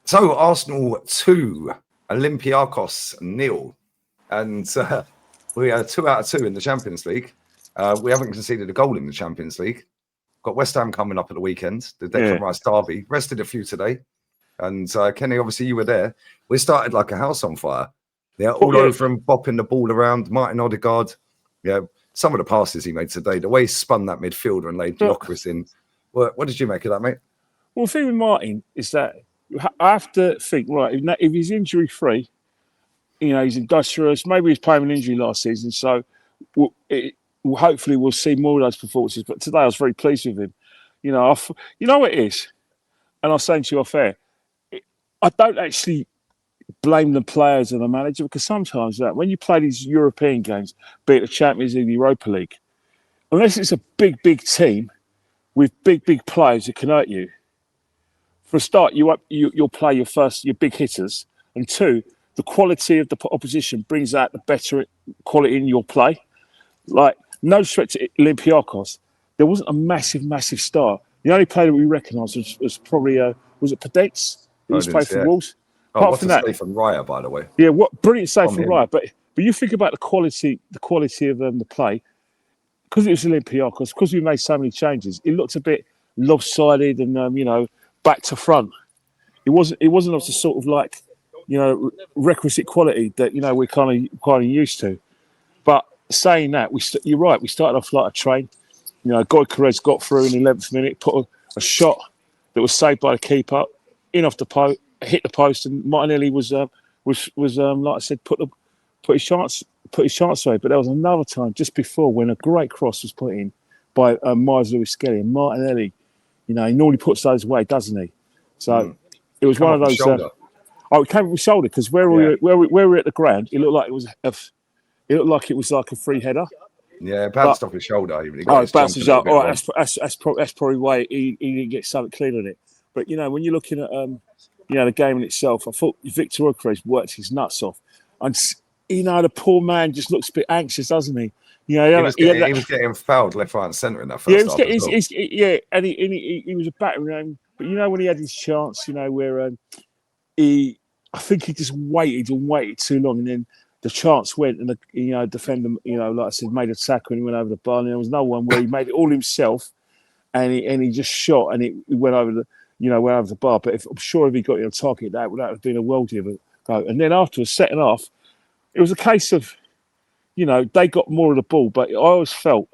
So Arsenal 2, Olympiacos 0. And we are 2 out of 2 in the Champions League. We haven't conceded a goal in the Champions League. Got West Ham coming up at the weekend, the Declan Rice derby. Rested a few today. And Kenny, obviously you were there. We started like a house on fire. Yeah, all over him, bopping the ball around. Martin Odegaard. Yeah, some of the passes he made today, the way he spun that midfielder and laid Gyökeres in. What did you make of that, mate? Well, the thing with Martin is that I have to think, right, if he's injury-free, he's industrious. Maybe he's playing an injury last season, so hopefully we'll see more of those performances. But today I was very pleased with him. You know what it is? And I was saying to you off air, I don't actually blame the players and the manager, because sometimes when you play these European games, be it the Champions League, the Europa League, unless it's a big team with big players that can hurt you, for a start, you'll play your big hitters, and two, the quality of the opposition brings out the better quality in your play. Like, no threat to Olympiacos, there wasn't a massive star. The only player that we recognised was probably was it Podence? Who was playing for Wolves. What a save from Raya, by the way. Yeah, what brilliant save from Raya. But you think about the quality of the play, because it was Olympiacos, because we made so many changes. It looked a bit lopsided and back to front. It wasn't of the sort of like requisite quality that we're kind of used to. But saying that, you're right. We started off like a train. Gyökeres got through in the 11th minute, put a shot that was saved by the keeper in off the post, hit the post, and Martinelli was like I said, put his chance away. But there was another time just before when a great cross was put in by Myers Lewis-Skelly, and Martinelli, he normally puts those away, doesn't he? So it was one of those. It came with shoulder, because where we were at the ground, it looked like it was like a free header. Yeah, it bounced off his shoulder. Even. It bounced his shoulder. All right, that's probably why he didn't get something clean on it. But when you're looking at the game in itself, I thought Victor Gyökeres worked his nuts off, and the poor man just looks a bit anxious, doesn't he? He was getting fouled left, right, and centre in that first half. And he was a battering ram. But when he had his chance, where I think he just waited too long, and then the chance went, and the defender, like I said, made a tackle and he went over the bar, and there was no one where he made it all himself, and he just shot, and it went over the bar. But I'm sure if he got it on target, that would have been a worldie of a go. And then after the second half, it was a case of, they got more of the ball, but I always felt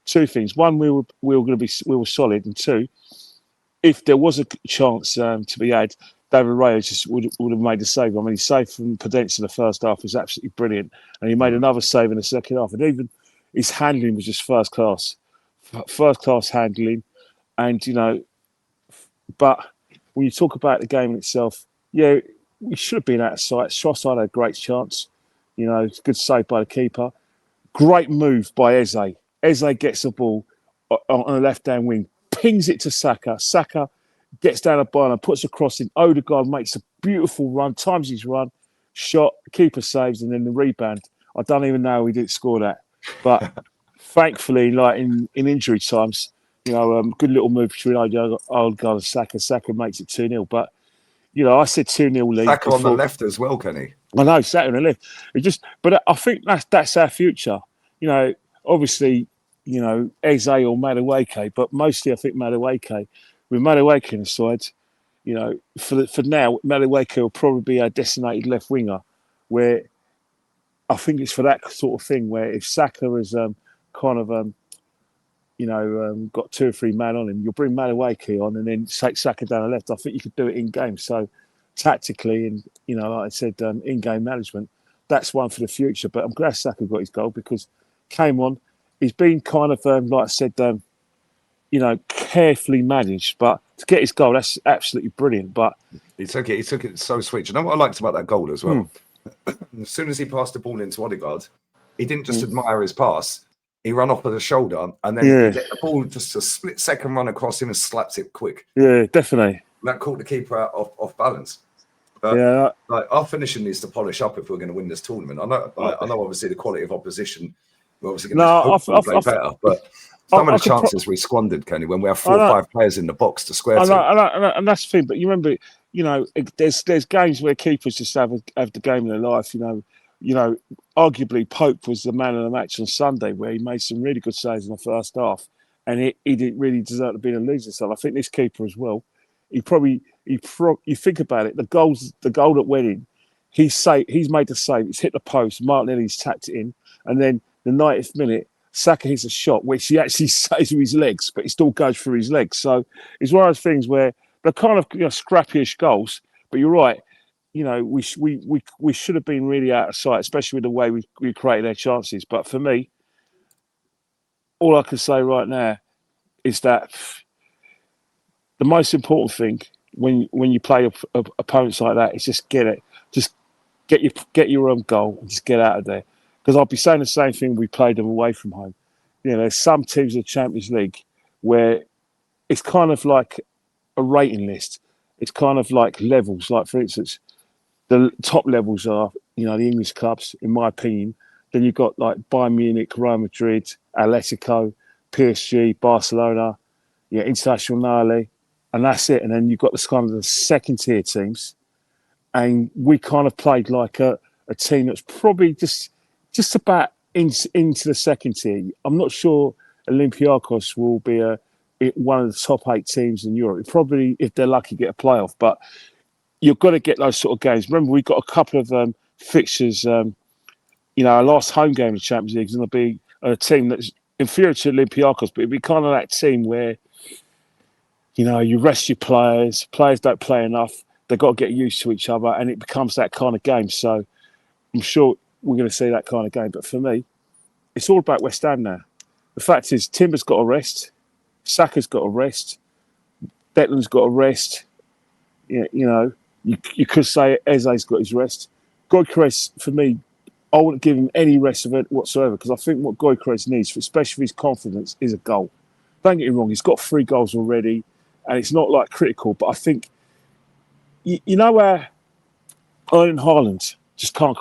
two things: one, we were solid, and two, if there was a chance to be had, David Raya just would have made a save. I mean, his save from Podence in the first half was absolutely brilliant, and he made another save in the second half. And even his handling was just first class handling. And but when you talk about the game in itself, we should have been out of sight. Trossard had a great chance. Good save by the keeper. Great move by Eze. Eze gets the ball on the left-hand wing, pings it to Saka. Saka gets down the bar and puts a cross in. Odegaard makes a beautiful run, times his run, shot, keeper saves, and then the rebound. I don't even know how he didn't score that. But thankfully, like in injury times, good little move between Odegaard and Saka. Saka makes it 2-0. But, I said 2-0 lead. Saka on the left as well, Kenny. I know, Saka on the left. But I think that's our future. Obviously, Eze or Madueke, but mostly I think Madueke. With Madueke in the side, for now, Madueke will probably be our designated left winger, where I think it's for that sort of thing where if Saka is got 2 or 3 men on him, you'll bring Madueke on and then take Saka down the left. I think you could do it in game. So tactically and, like I said, in-game management, that's one for the future. But I'm glad Saka got his goal, because came on, he's been kind of, like I said, carefully managed, but to get his goal, that's absolutely brilliant. But he took it so sweet. You know what I liked about that goal as well? As soon as he passed the ball into Odegaard, he didn't just admire his pass. He ran off with the shoulder, and then he get the ball just a split second run across him and slapped it quick. Yeah, definitely. That caught the keeper out off balance. But, our finishing needs to polish up if we're going to win this tournament. I know obviously the quality of opposition, we're obviously going to play better, but some of the chances we squandered, Kenny, when we have 4 or 5 players in the box to square to. And that's the thing. But you remember, there's games where keepers just have the game of their life. Arguably Pope was the man of the match on Sunday, where he made some really good saves in the first half, and he didn't really deserve to be in a losing side. I think this keeper as well. You think about it, the goal at Wedding, he's made the save, it's hit the post, Martinelli's tapped it in, and then the 90th minute, Saka hits a shot which he actually saves with his legs, but he still goes through his legs. So it's one of those things where they're kind of scrappyish goals, but you're right. We should have been really out of sight, especially with the way we created our chances. But for me, all I can say right now is that the most important thing when you play opponents like that is just get your own goal and just get out of there. Because I'll be saying the same thing. We played them away from home. There's some teams in the Champions League where it's kind of like a rating list. It's kind of like levels. Like for instance, the top levels are the English clubs, in my opinion. Then you've got like Bayern Munich, Real Madrid, Atletico, PSG, Barcelona, Internazionale, and that's it. And then you've got this kind of the second tier teams, and we kind of played like a team that's probably just about into the second tier. I'm not sure Olympiacos will be one of the top 8 teams in Europe. Probably, if they're lucky, get a playoff. But you've got to get those sort of games. Remember, we've got a couple of fixtures. Our last home game in the Champions League is going to be a team that's inferior to Olympiacos, but it'll be kind of that team where, you rest your players don't play enough, they've got to get used to each other, and it becomes that kind of game. So I'm sure we're going to see that kind of game. But for me, it's all about West Ham now. The fact is, Timber's got a rest, Saka's got a rest, Declan's got a rest. You could say Eze's got his rest. Gyökeres, for me, I wouldn't give him any rest of it whatsoever, because I think what Gyökeres needs, especially for his confidence, is a goal. Don't get me wrong, he's got 3 goals already, and it's not like critical, but I think, where Erling Haaland just can't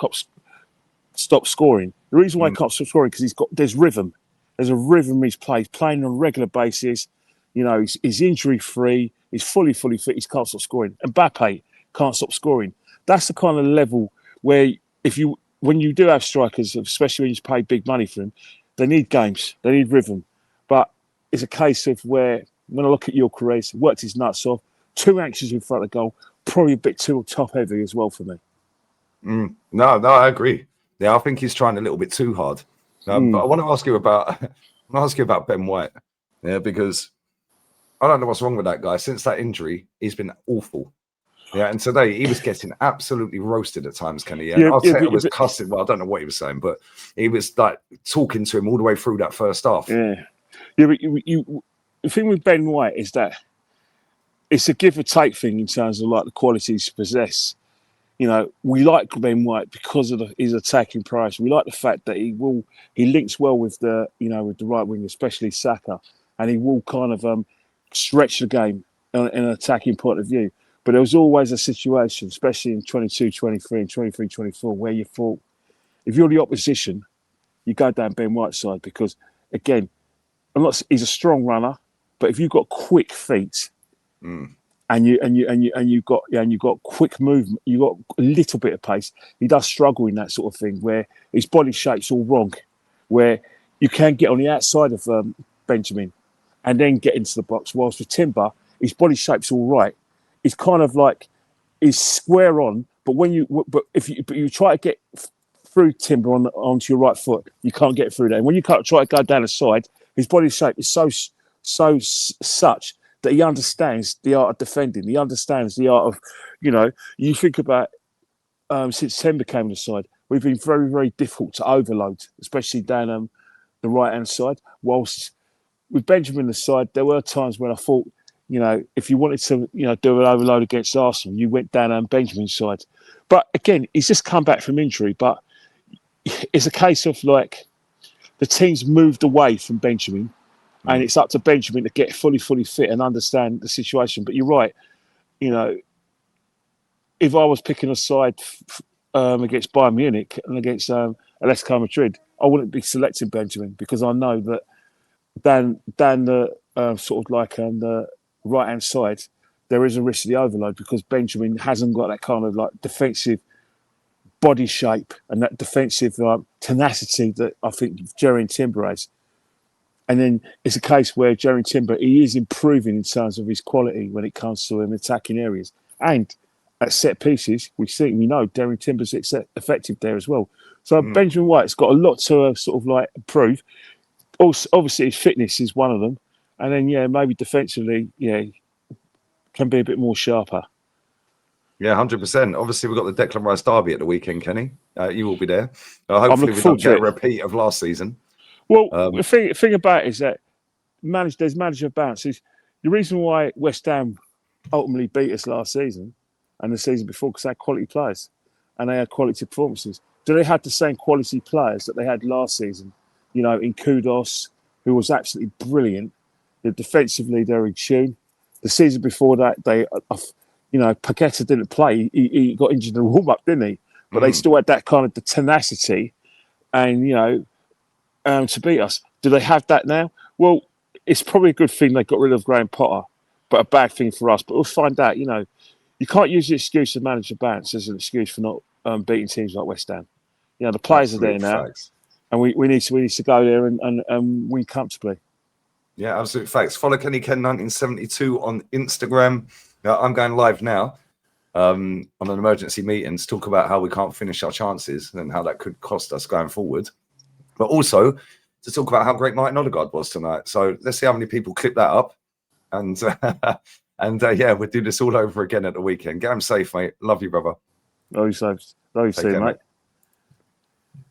stop scoring. The reason why he can't stop scoring because there's rhythm. There's a rhythm he's playing on a regular basis. He's injury free. He's fully fit. He can't stop scoring. And Mbappe can't stop scoring. That's the kind of level where when you do have strikers, especially when you pay big money for them, they need games. They need rhythm. But it's a case of where, when I look at your career, worked his nuts off, 2 actions in front of the goal, probably a bit too top heavy as well for me. No, I agree. Yeah, I think he's trying a little bit too hard. But I want to ask you about Ben White. Yeah, because I don't know what's wrong with that guy. Since that injury, he's been awful. Yeah, and today he was getting absolutely roasted at times, Kenny. Yeah, Arteta was cussing. Well, I don't know what he was saying, but he was like talking to him all the way through that first half. Yeah, but the thing with Ben White is that it's a give or take thing in terms of like the qualities he possess. We like Ben White because of his attacking prowess. We like the fact that he links well with the right wing, especially Saka, and he will kind of stretch the game in an attacking point of view. But there was always a situation, especially in 22-23 and 23-24, where you thought, if you're the opposition, you go down Ben White's side because, again, he's a strong runner, but if you've got quick feet and you've got quick movement, you've got a little bit of pace, he does struggle in that sort of thing where his body shape's all wrong, where you can get on the outside of Benjamin and then get into the box. Whilst with Timber, his body shape's all right. It's kind of like he's square on, but if you try to get through Timber onto your right foot, you can't get through there. And when you try to go down the side, his body shape is so such that he understands the art of defending. He understands the art of, you think about since Timber came to the side, we've been very, very difficult to overload, especially down the right-hand side. Whilst with Benjamin on the side, there were times when I thought, if you wanted to, do an overload against Arsenal, you went down on Benjamin's side. But again, he's just come back from injury. But it's a case of like the team's moved away from Benjamin, and it's up to Benjamin to get fully fit and understand the situation. But you're right. If I was picking a side against Bayern Munich and against Atletico Madrid, I wouldn't be selecting Benjamin because I know that down the sort of like on the right-hand side, there is a risk of the overload because Benjamin hasn't got that kind of like defensive body shape and that defensive tenacity that I think Jerry Timber has. And then it's a case where Jerry Timber, he is improving in terms of his quality when it comes to attacking areas. And at set pieces, we know Jerry Timber's effective there as well. So Benjamin White's got a lot to sort of like improve. Also, obviously, his fitness is one of them. And then, maybe defensively, can be a bit more sharper. Yeah, 100%. Obviously, we've got the Declan Rice derby at the weekend, Kenny. You will be there. Hopefully, we don't get a repeat of last season. Well, the thing about it is that there's manager bounces. The reason why West Ham ultimately beat us last season and the season before because they had quality players and they had quality performances. Do they have the same quality players that they had last season? In Kudos, who was absolutely brilliant. Defensively, they're in tune. The season before that, Paqueta didn't play. He got injured in the warm-up, didn't he? But they still had that kind of the tenacity and, to beat us. Do they have that now? Well, it's probably a good thing they got rid of Graham Potter, but a bad thing for us. But we'll find out. You can't use the excuse of manager bounce as an excuse for not beating teams like West Ham. The players are there now, and we need to go there and win comfortably. Yeah, absolute facts. Follow Kenny Ken 1972 on Instagram. I'm going live now on an emergency meeting to talk about how we can't finish our chances and how that could cost us going forward. But also to talk about how great Martin Odegaard was tonight. So let's see how many people clip that up. And we'll do this all over again at the weekend. Get him safe, mate. Love you, brother. Love you, safe. Love you, soon, mate.